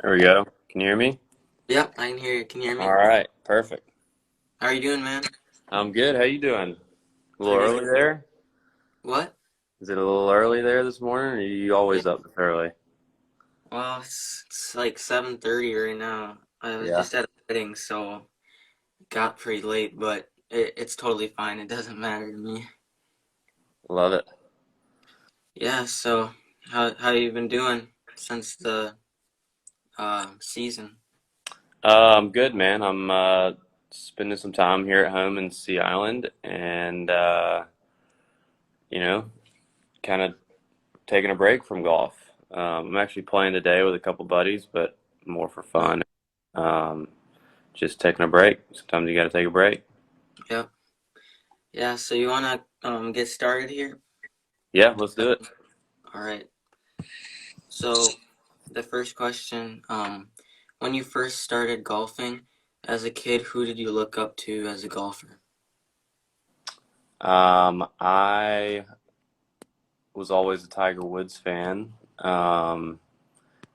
There we go. Can you hear me? Yep, I can hear you. Can you hear All me? right, perfect. How are you doing, man? I'm good. How you doing? A little Pretty early good. there? What? Is it a little early there this morning, or are you Yeah. always up this early? Well, it's like 7:30 right now. I was Yeah, just at a wedding, so got pretty late, but it's totally fine. It doesn't matter to me. love it. Yeah, so how you been doing since the season? I'm good, man. I'm spending some time here at home in Sea Island, and you know, kind of taking a break from golf. I'm actually playing today with a couple buddies, but more for No. fun. Um, just taking a break. Sometimes you got to take a break. Yep. Yeah, so you wanna get started here? Yeah, let's do it. All right. So the first question, when you first started golfing as a kid, who did you look up to as a golfer? I was always a Tiger Woods fan.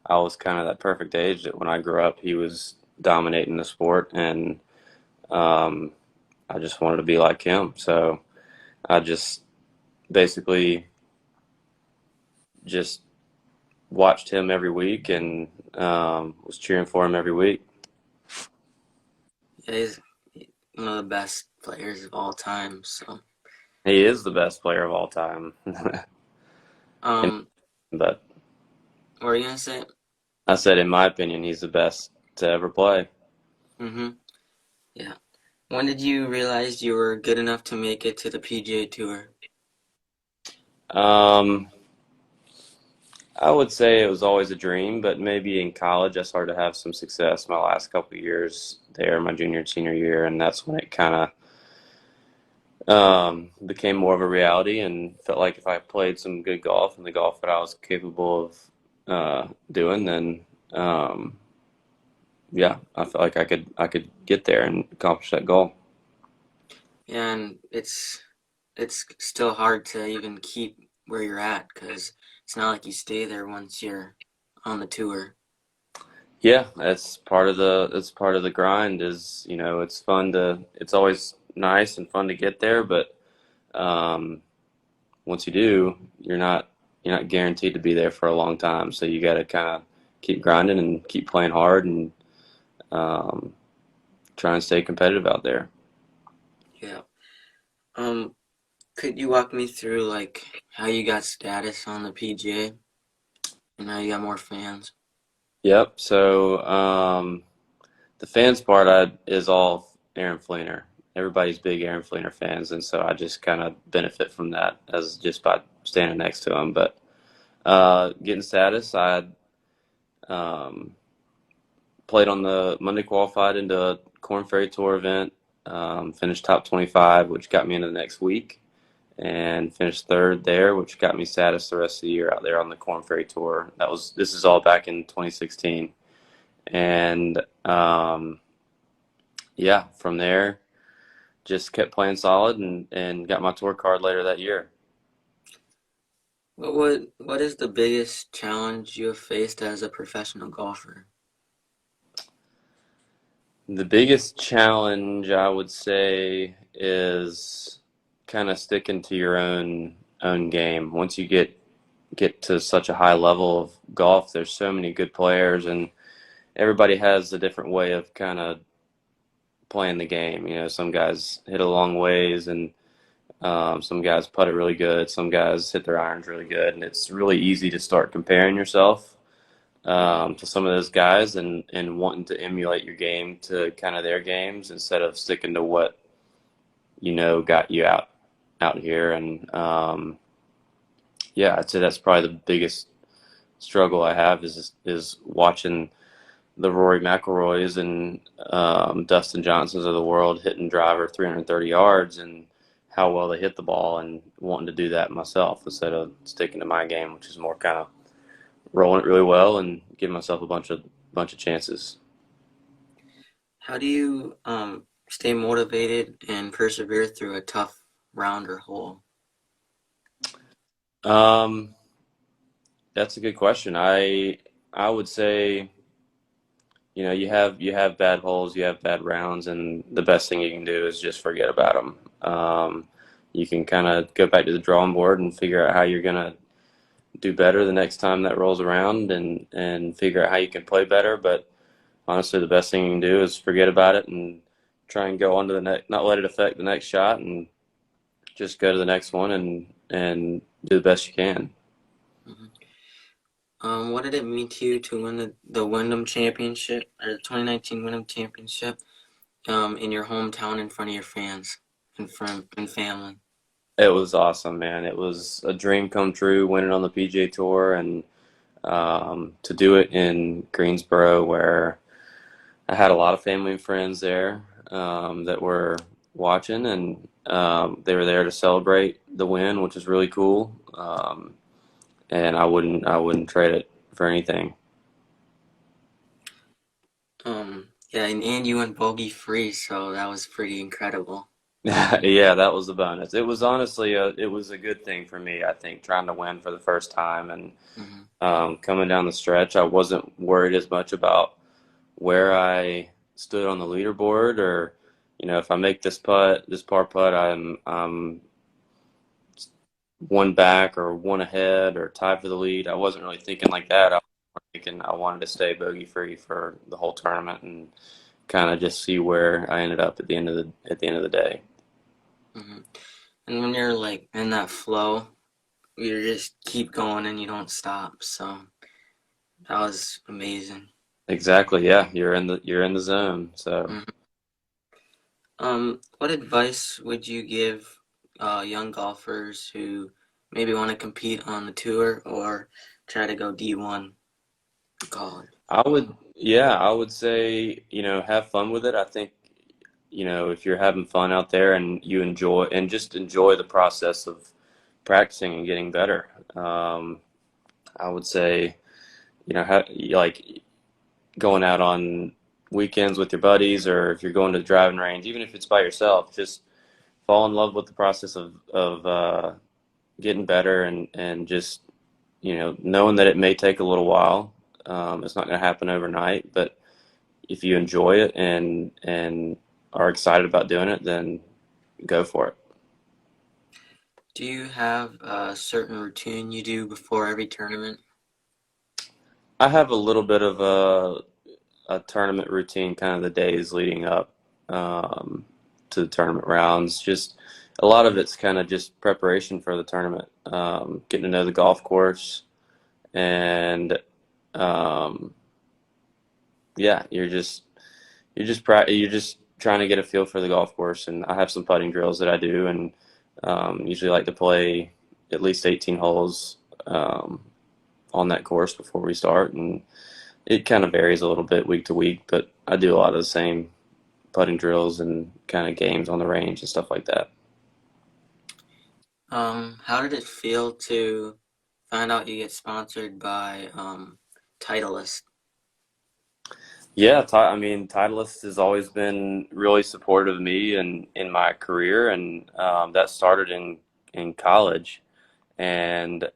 I was kind of that perfect age that when I grew up, he was dominating the sport, and um, I just wanted to be like him. So I just basically just watched him every week and was cheering for him every week. Yeah, he's one of the best players of all time. So, He is the best player of all time. um, But what were you gonna say? I said, in my opinion, he's the best to ever play. Mm-hmm. Yeah. When did you realize you were good enough to make it to the PGA Tour? Um, I would say it was always a dream, but maybe in college I started to have some success my last couple of years there, my junior and senior year, and that's when it kind of became more of a reality and felt like if I played some good golf and the golf that I was capable of doing, then um, yeah, I felt like I could get there and accomplish that goal. Yeah, and it's still hard to even keep where you're at because it's not like you stay there once you're on the tour. Yeah, that's part of the grind. Is it's always nice and fun to get there, but um, once you do, you're not guaranteed to be there for a long time. So you got to kind of keep grinding and keep playing hard and um, try and stay competitive out there. Yeah. Um, could you walk me through like how you got status on the PGA and how you got more fans? Yep. So the fans part is all Aaron Fleener. Everybody's big Aaron Fleener fans, and so I just kind of benefit from that as just by standing next to him. But getting status, I um, played on the Monday qualified into a Corn Ferry Tour event, finished top 25, which got me into the next week, and finished third there, which got me status the rest of the year out there on the Corn Ferry Tour. This is all back in 2016, and yeah, from there just kept playing solid and got my tour card later that year. What is the biggest challenge you have faced as a professional golfer? The biggest challenge I would say is kind of sticking to your own game. Once you get to such a high level of golf, there's so many good players, and everybody has a different way of kind of playing the game. Some guys hit a long ways, and some guys putt it really good. Some guys hit their irons really good, and it's really easy to start comparing yourself to some of those guys and wanting to emulate your game to kind of their games instead of sticking to what got you out here. And yeah, I'd say that's probably the biggest struggle I have is watching the Rory McIlroys and Dustin Johnsons of the world hitting driver 330 yards and how well they hit the ball and wanting to do that myself instead of sticking to my game, which is more kind of rolling it really well and giving myself a bunch of chances. How do you stay motivated and persevere through a tough round or hole? Um, that's a good question. I would say you have bad holes, you have bad rounds, and the best thing you can do is just forget about them. You can kind of go back to the drawing board and figure out how you're gonna do better the next time that rolls around, and figure out how you can play better. But honestly, the best thing you can do is forget about it and try and go on to the next, not let it affect the next shot, and just go to the next one and do the best you can. Mhm. What did it mean to you to win the Wyndham Championship, or the 2019 Wyndham Championship, in your hometown in front of your fans and family? It was awesome, man. It was a dream come true winning on the PGA Tour, and to do it in Greensboro, where I had a lot of family and friends there that were watching, and they were there to celebrate the win, which is really cool. And I wouldn't trade it for anything. Yeah, and you went bogey free, so that was pretty incredible. Yeah, that was the bonus. It was honestly it was a good thing for me, I think, trying to win for the first time, and Hmm. coming down the stretch, I wasn't worried as much about where I stood on the leaderboard, or if I make this putt, this par putt, I'm one back or one ahead or tied for the lead. I wasn't really thinking like that. I was more thinking I wanted to stay bogey free for the whole tournament and kind of just see where I ended up at the end of the day. Hmm. And when you're like in that flow, you just keep going and you don't stop. So that was amazing. Exactly. Yeah, you're in the zone. So Mhm. What advice would you give young golfers who maybe want to compete on the tour or try to go D1 in college? I would say, have fun with it. I think, if you're having fun out there and you enjoy and just enjoy the process of practicing and getting better. I would say, like going out on weekends with your buddies, or if you're going to the driving range, even if it's by yourself, just fall in love with the process of getting better, and just knowing that it may take a little while. It's not going to happen overnight, but if you enjoy it and are excited about doing it, then go for it. Do you have a certain routine you do before every tournament? I have a little bit of a tournament routine, kind of the days leading up um, to the tournament rounds. Just a lot of it's kind of just preparation for the tournament, getting to know the golf course, and um, yeah, you're just trying to get a feel for the golf course. And I have some putting drills that I do, and usually like to play at least 18 holes um, on that course before we start, and it kind of varies a little bit week to week, but I do a lot of the same putting drills and kind of games on the range and stuff like that. How did it feel to find out you get sponsored by Titleist? Yeah, I mean, Titleist has always been really supportive of me and in my career, and that started in college, and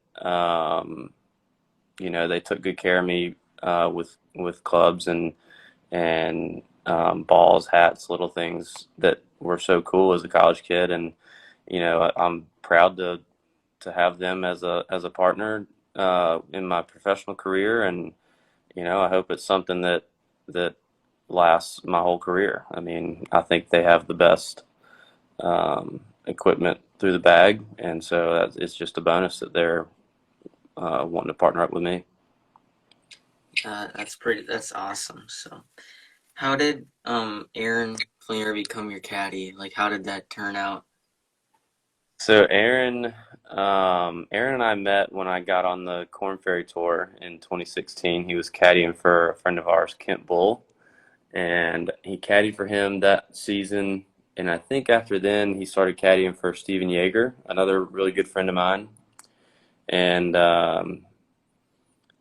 they took good care of me with clubs and balls, hats, little things that were so cool as a college kid, and I'm proud to have them as a partner in my professional career, and I hope it's something that lasts my whole career. I mean, I think they have the best equipment through the bag, and so it's just a bonus that they're wanting to partner up with me. That's awesome. So, how did Aaron Flair become your caddy? Like, how did that turn out? So Aaron and I met when I got on the Corn Ferry Tour in 2016. He was caddying for a friend of ours, Kent Bull, and he caddied for him that season. And I think after then he started caddying for Steven Yeager, another really good friend of mine. And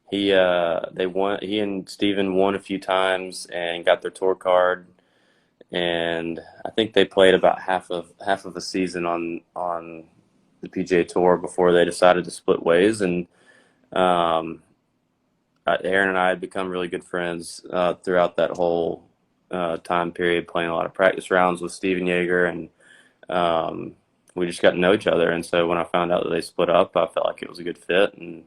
he and Steven won a few times and got their tour card. And I think they played about half of a season on the PGA Tour before they decided to split ways. And um, Aaron and I had become really good friends throughout that whole time period, playing a lot of practice rounds with Steven Yeager, and we just got to know each other. And so when I found out that they split up, I felt like it was a good fit and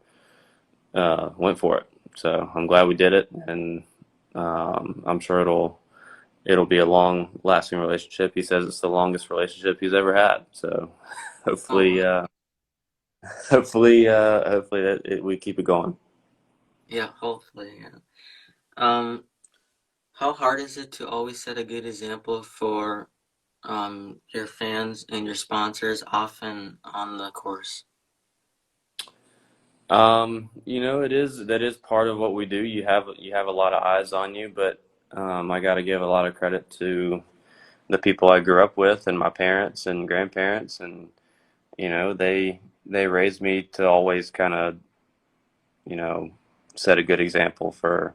went for it. So I'm glad we did it, and I'm sure it'll be a long lasting relationship. He says it's the longest relationship he's ever had. So Oh, hopefully, wow. hopefully we keep it going. Yeah, hopefully, yeah. Um, how hard is it to always set a good example for your fans and your sponsors off and on the course? It is that is part of what we do. You have a lot of eyes on you, but I got to give a lot of credit to the people I grew up with and my parents and grandparents, and they raised me to always kind of you know set a good example for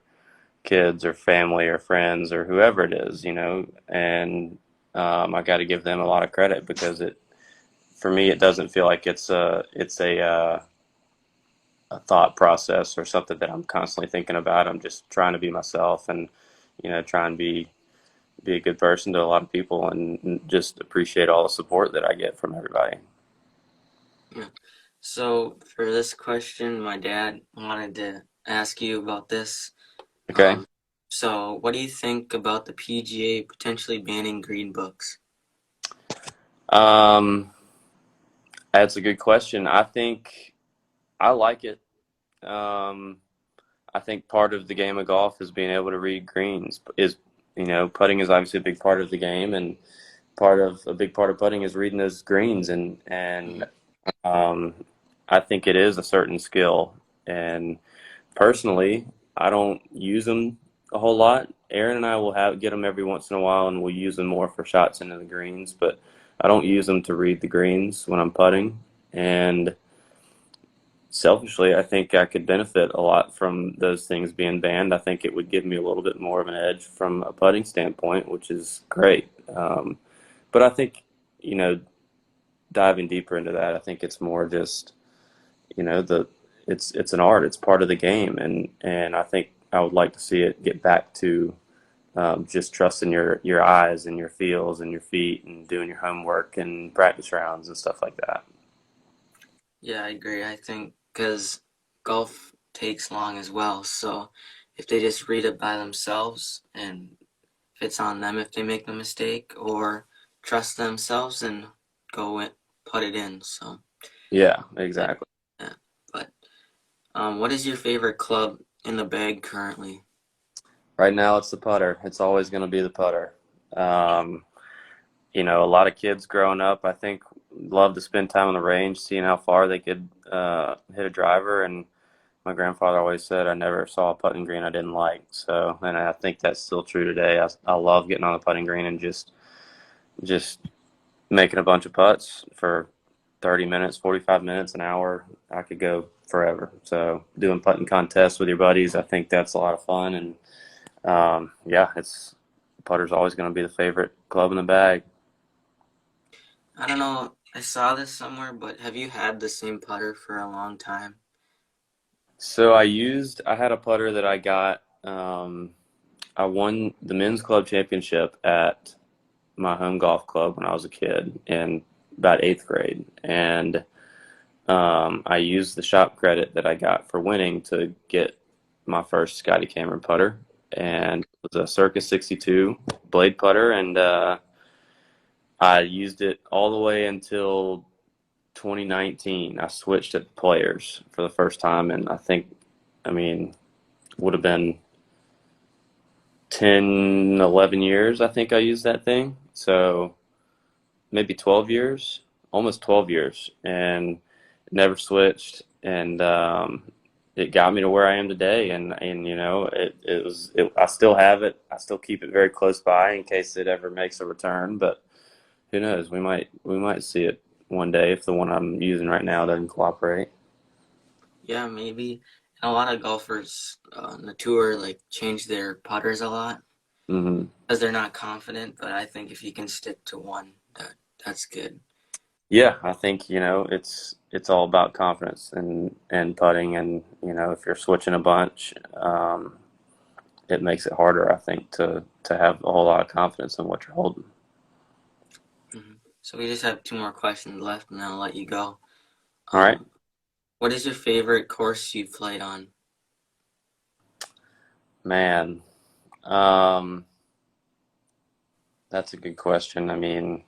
kids or family or friends or whoever it is, and I got to give them a lot of credit because it for me it doesn't feel like it's a thought process or something that I'm constantly thinking about. I'm just trying to be myself and try and be a good person to a lot of people and just appreciate all the support that I get from everybody. Yeah. So for this question, my dad wanted to ask you about this. Okay. Um, so what do you think about the PGA potentially banning green books? Um, that's a good question. I think I like it. Um, I think part of the game of golf is being able to read greens. Putting is obviously a big part of the game, and a big part of putting is reading those greens, and Mhm. um, I think it is a certain skill. And personally, I don't use them a whole lot. Aaron and I will get them every once in a while, and we'll use them more for shots into the greens. But I don't use them to read the greens when I'm putting. And selfishly, I think I could benefit a lot from those things being banned. I think it would give me a little bit more of an edge from a putting standpoint, which is great. But I think, you know, diving deeper into that, I think it's more just, you know, the it's an art. It's part of the game, and I think I would like to see it get back to just trusting your eyes and your feels and your feet and doing your homework and practice rounds and stuff like that. Yeah, I agree. I think because golf takes long as well, so if they just read it by themselves and if it's on them if they make the mistake or trust themselves and go in, put it in. So, Yeah, but exactly. yeah, but what is your favorite club in the bag currently? Right now, it's the putter. It's always going to be the putter. Um, a lot of kids growing up, I think, love to spend time on the range, seeing how far they could hit a driver. And my grandfather always said, I never saw a putting green I didn't like. So, and I think that's still true today. I love getting on the putting green and just making a bunch of putts for 30 minutes, 45 minutes, an hour. I could go forever. So, doing putting contests with your buddies, I think that's a lot of fun. And yeah, it's putter's always going to be the favorite club in the bag. I don't know. I saw this somewhere, but have you had the same putter for a long time? So I had a putter that I got. I won the men's club championship at my home golf club when I was a kid in about eighth grade, and I used the shop credit that I got for winning to get my first Scotty Cameron putter, and it was a Circus 62 blade putter, and I used it all the way until 2019. I switched at Players for the first time, and I mean, would have been 10, 11 years. I think I used that thing. So maybe 12 years, almost 12 years, and never switched. And it got me to where I am today. And I still have it. I still keep it very close by in case it ever makes a return. But who knows? We might see it one day if the one I'm using right now doesn't cooperate. Yeah, maybe. And a lot of golfers on the tour like change their putters a lot Hmm. because they're not confident. But I think if you can stick to one, that's good. Yeah, I think, it's all about confidence and putting, and if you're switching a bunch, it makes it harder, I think, to have a whole lot of confidence in what you're holding. So we just have two more questions left, and then I'll let you go. All right, What is your favorite course you've played on? man. Um, that's a good question. I mean,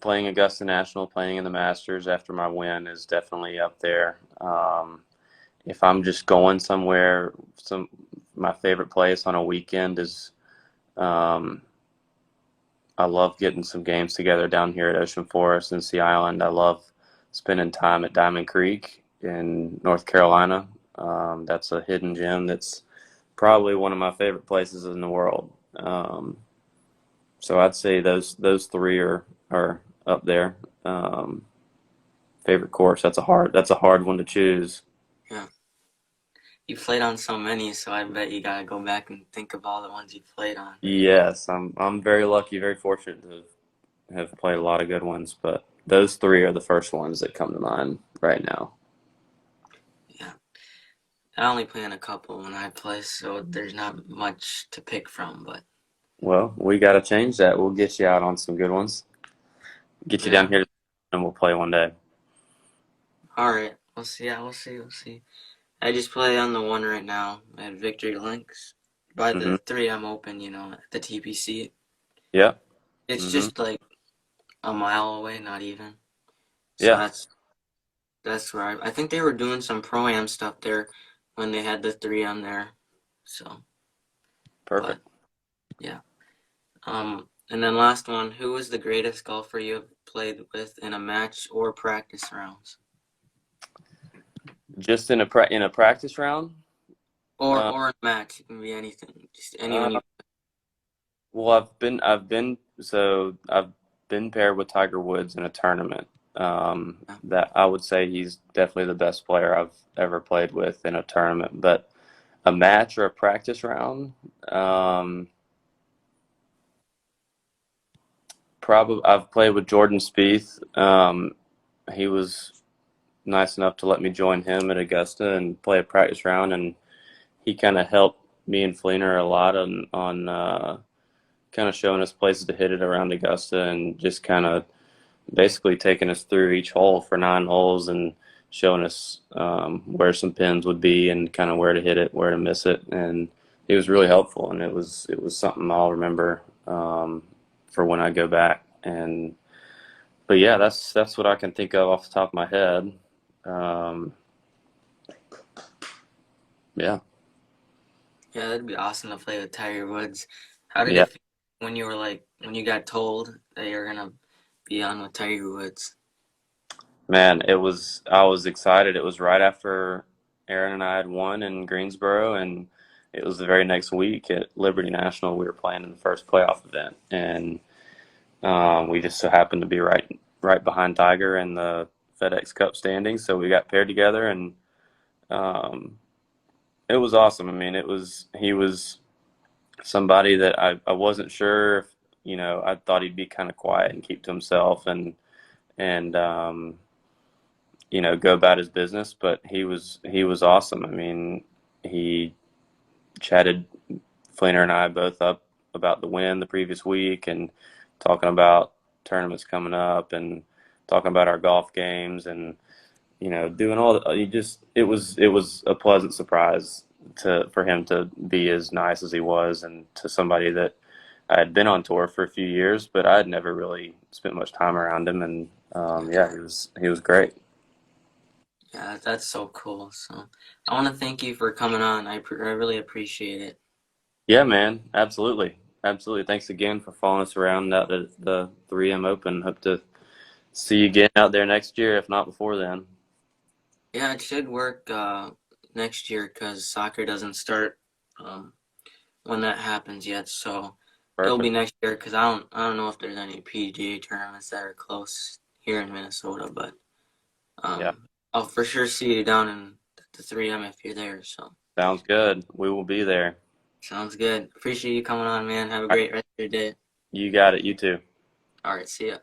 playing Augusta National, playing in the Masters after my win is definitely up there. If I'm just going somewhere, my favorite place on a weekend is um, I love getting some games together down here at Ocean Forest and Sea Island. I love spending time at Diamond Creek in North Carolina. That's a hidden gem that's probably one of my favorite places in the world. So I'd say those three are up there. Um, Favorite course. That's a hard one to choose. Yeah. You've played on so many, so I bet you gotta go back and think of all the ones you've played on. Yes, I'm very lucky, very fortunate to have played a lot of good ones, but those three are the first ones that come to mind right now. Yeah. I only play on a couple when I play, so there's not much to pick from, but Well, we got to change that. We'll get you out on some good ones. Get you down yeah. here and we'll play one day. Alright. We'll see. Yeah, we'll see. We'll see. I just play on the one right now at Victory Links by Hmm. the 3M Open, at the TPC. Yeah. It's Hmm. just like a mile away, not even. So Yeah. that's where I think they were doing some pro-am stuff there when they had the 3M there. So, but Perfect. yeah. And then last one, who was the greatest golfer you have played with in a match or practice rounds? Just in a practice round. Uh, Or a match, it can be anything. Just anyone uh, you well, I've been paired with Tiger Woods in a tournament. That I would say he's definitely the best player I've ever played with in a tournament. But a match or a practice round, um, probably I've played with Jordan Spieth. He was nice enough to let me join him at Augusta and play a practice round, and he kind of helped me and Fleener a lot on kind of showing us places to hit it around Augusta, and just kind of basically taking us through each hole for 9 holes and showing us where some pins would be and kind of where to hit it, where to miss it, and it was really helpful, and it was something I'll remember for when I go back. And but yeah, that's what I can think of off the top of my head. Um, yeah, Yeah, that'd be awesome to play with Tiger Woods. How did yeah, it feel when you were like when you got told that you were gonna be on with Tiger Woods? man, I was excited. It was right after Aaron and I had won in Greensboro, and it was the very next week at Liberty National. We were playing in the first playoff event, and we just so happened to be right behind Tiger in the FedEx Cup standings. So we got paired together, and um, it was awesome. I mean, he was somebody that I wasn't sure if, I thought he'd be kind of quiet and keep to himself and go about his business, but he was awesome. I mean, he chatted Fleener and I both up about the win the previous week and talking about tournaments coming up and talking about our golf games and doing all the, he just it was a pleasant surprise to for him to be as nice as he was, and to somebody that I had been on tour for a few years, but I had never really spent much time around him, and Yeah, yeah, he was great. yeah, that's so cool. So I want to thank you for coming on. I really appreciate it. Yeah, man, absolutely, absolutely. Thanks again for following us around out at the 3M Open. Hope to see you again out there next year, if not before then. Yeah, it should work next year because soccer doesn't start um, when that happens yet. So it'll be Perfect. next year because I don't know if there's any PGA tournaments that are close here in Minnesota, but Yeah, I'll for sure see you down in the 3M if you're there. So sounds good. We will be there. sounds good. Appreciate you coming on, man. Have a All right, great rest of your day. you got it. You too. All right, see ya.